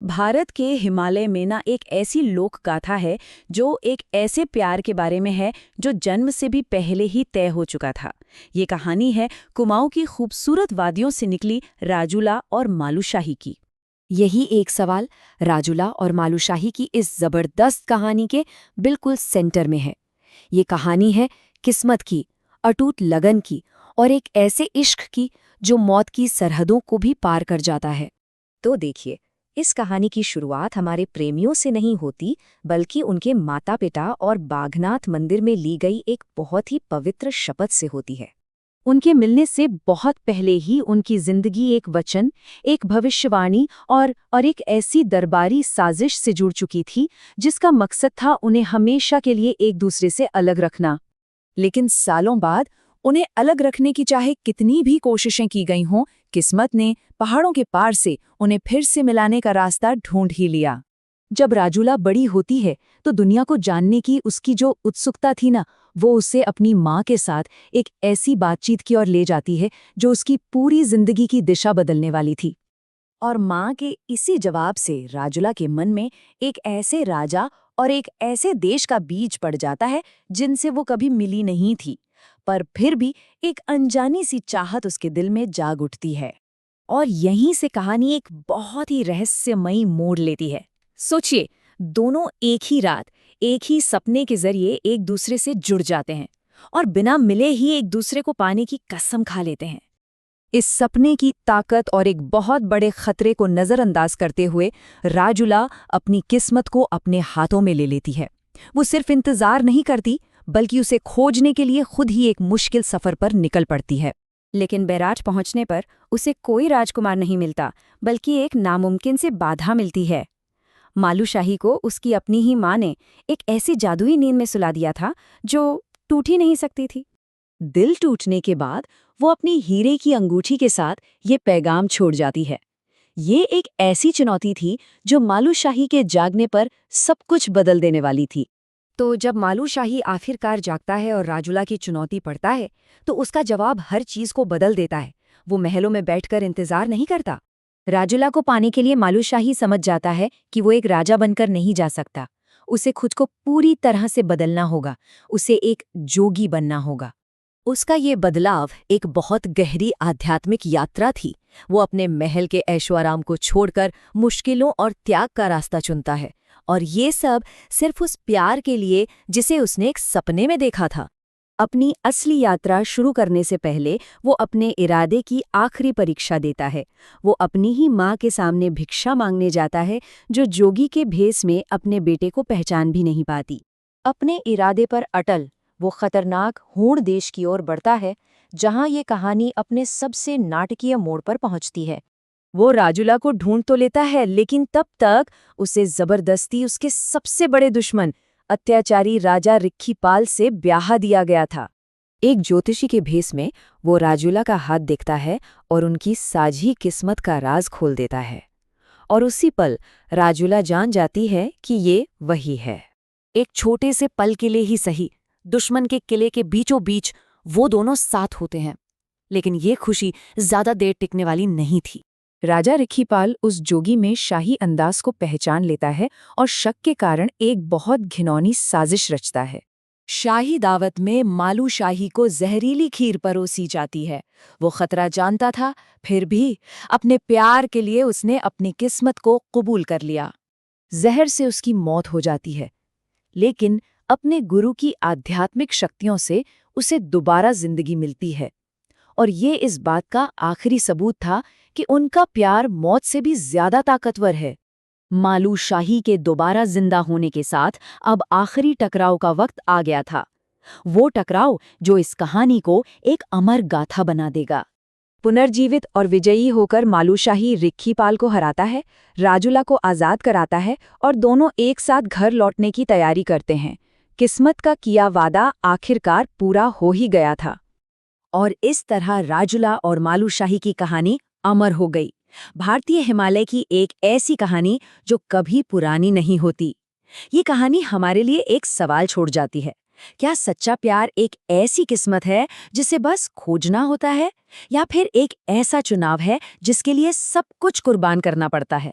भारत के हिमालय में ना एक ऐसी लोक गाथा है जो एक ऐसे प्यार के बारे में है जो जन्म से भी पहले ही तय हो चुका था। ये कहानी है कुमाऊं की खूबसूरत वादियों से निकली राजूला और मालूशाही की। यही एक सवाल राजूला और मालूशाही की इस जबरदस्त कहानी के बिल्कुल सेंटर में है। ये कहानी है किस्मत की, अटूट लगन की और एक ऐसे इश्क की जो मौत की सरहदों को भी पार कर जाता है। तो देखिए, इस कहानी की शुरुआत हमारे प्रेमियों से नहीं होती, बल्कि उनके माता पिता और बागनाथ मंदिर में ली गई एक बहुत ही पवित्र शपथ से होती है। उनके मिलने से बहुत पहले ही उनकी जिंदगी एक वचन, एक भविष्यवाणी और एक ऐसी दरबारी साजिश से जुड़ चुकी थी जिसका मकसद था उन्हें हमेशा के लिए एक दूसरे से अलग रखना। लेकिन सालों बाद उन्हें अलग रखने की चाहे कितनी भी कोशिशें की गई हों, किस्मत ने पहाड़ों के पार से उन्हें फिर से मिलाने का रास्ता ढूंढ ही लिया। जब राजूला बड़ी होती है तो दुनिया को जानने की उसकी जो उत्सुकता थी ना, वो उसे अपनी माँ के साथ एक ऐसी बातचीत की ओर ले जाती है जो उसकी पूरी जिंदगी की दिशा बदलने वाली थी। और माँ के इसी जवाब से राजूला के मन में एक ऐसे राजा और एक ऐसे देश का बीज पड़ जाता है जिनसे वो कभी मिली नहीं थी, पर फिर भी एक अनजानी सी चाहत उसके दिल में जाग उठती है। और यहीं से कहानी एक बहुत ही रहस्यमयी मोड़ लेती है। सोचिए, दोनों एक ही रात, एक ही सपने के जरिए एक दूसरे से जुड़ जाते हैं और बिना मिले ही एक दूसरे को पाने की कसम खा लेते हैं। इस सपने की ताकत और एक बहुत बड़े खतरे को नजरअंदाज करते हुए राजूला अपनी किस्मत को अपने हाथों में ले लेती है। वो सिर्फ इंतजार नहीं करती, बल्कि उसे खोजने के लिए खुद ही एक मुश्किल सफर पर निकल पड़ती है। लेकिन बैराज पहुंचने पर उसे कोई राजकुमार नहीं मिलता, बल्कि एक नामुमकिन से बाधा मिलती है। मालूशाही को उसकी अपनी ही माँ ने एक ऐसी जादुई नींद में सुला दिया था जो टूट ही नहीं सकती थी। दिल टूटने के बाद वो अपनी हीरे की अंगूठी के साथ ये पैगाम छोड़ जाती है। ये एक ऐसी चुनौती थी जो मालूशाही के जागने पर सब कुछ बदल देने वाली थी। तो जब मालूशाही आखिरकार जागता है और राजूला की चुनौती पड़ता है, तो उसका जवाब हर चीज को बदल देता है। वो महलों में बैठकर इंतजार नहीं करता। राजूला को पाने के लिए मालूशाही समझ जाता है कि वो एक राजा बनकर नहीं जा सकता। उसे खुद को पूरी तरह से बदलना होगा, उसे एक जोगी बनना होगा। उसका ये बदलाव एक बहुत गहरी आध्यात्मिक यात्रा थी। वो अपने महल के ऐशोआराम को छोड़कर मुश्किलों और त्याग का रास्ता चुनता है, और ये सब सिर्फ उस प्यार के लिए जिसे उसने एक सपने में देखा था। अपनी असली यात्रा शुरू करने से पहले वो अपने इरादे की आखिरी परीक्षा देता है। वो अपनी ही माँ के सामने भिक्षा मांगने जाता है, जो जोगी के भेष में अपने बेटे को पहचान भी नहीं पाती। अपने इरादे पर अटल वो खतरनाक हूण देश की ओर बढ़ता है, जहां ये कहानी अपने सबसे नाटकीय मोड़ पर पहुंचती है। वो राजूला को ढूंढ तो लेता है, लेकिन तब तक उसे जबरदस्ती उसके सबसे बड़े दुश्मन अत्याचारी राजा रिक्खीपाल से ब्याह दिया गया था। एक ज्योतिषी के भेष में वो राजूला का हाथ देखता है और उनकी साझी किस्मत का राज खोल देता है। और उसी पल राजूला जान जाती है कि ये वही है। एक छोटे से पल के लिए ही सही, दुश्मन के किले के बीचों बीच वो दोनों साथ होते हैं। लेकिन ये खुशी ज्यादा देर टिकने वाली नहीं थी। राजा रिक्खीपाल उस जोगी में शाही अंदाज को पहचान लेता है और शक के कारण एक बहुत घिनौनी साजिश रचता है। शाही दावत में मालूशाही को जहरीली खीर परोसी जाती है। वो खतरा जानता था, फिर भी अपने प्यार के लिए उसने अपनी किस्मत को कबूल कर लिया। जहर से उसकी मौत हो जाती है, लेकिन अपने गुरु की आध्यात्मिक शक्तियों से उसे दोबारा जिंदगी मिलती है। और ये इस बात का आखिरी सबूत था कि उनका प्यार मौत से भी ज्यादा ताकतवर है। मालूशाही के दोबारा जिंदा होने के साथ अब आखिरी टकराव का वक्त आ गया था। वो टकराव जो इस कहानी को एक अमर गाथा बना देगा। पुनर्जीवित और विजयी होकर मालूशाही रिक्खीपाल को हराता है, राजूला को आजाद कराता है और दोनों एक साथ घर लौटने की तैयारी करते हैं। किस्मत का किया वादा आखिरकार पूरा हो ही गया था। और इस तरह राजूला और मालूशाही की कहानी अमर हो गई। भारतीय हिमालय की एक ऐसी कहानी जो कभी पुरानी नहीं होती। ये कहानी हमारे लिए एक सवाल छोड़ जाती है। क्या सच्चा प्यार एक ऐसी किस्मत है जिसे बस खोजना होता है, या फिर एक ऐसा चुनाव है जिसके लिए सब कुछ कुर्बान करना पड़ता है?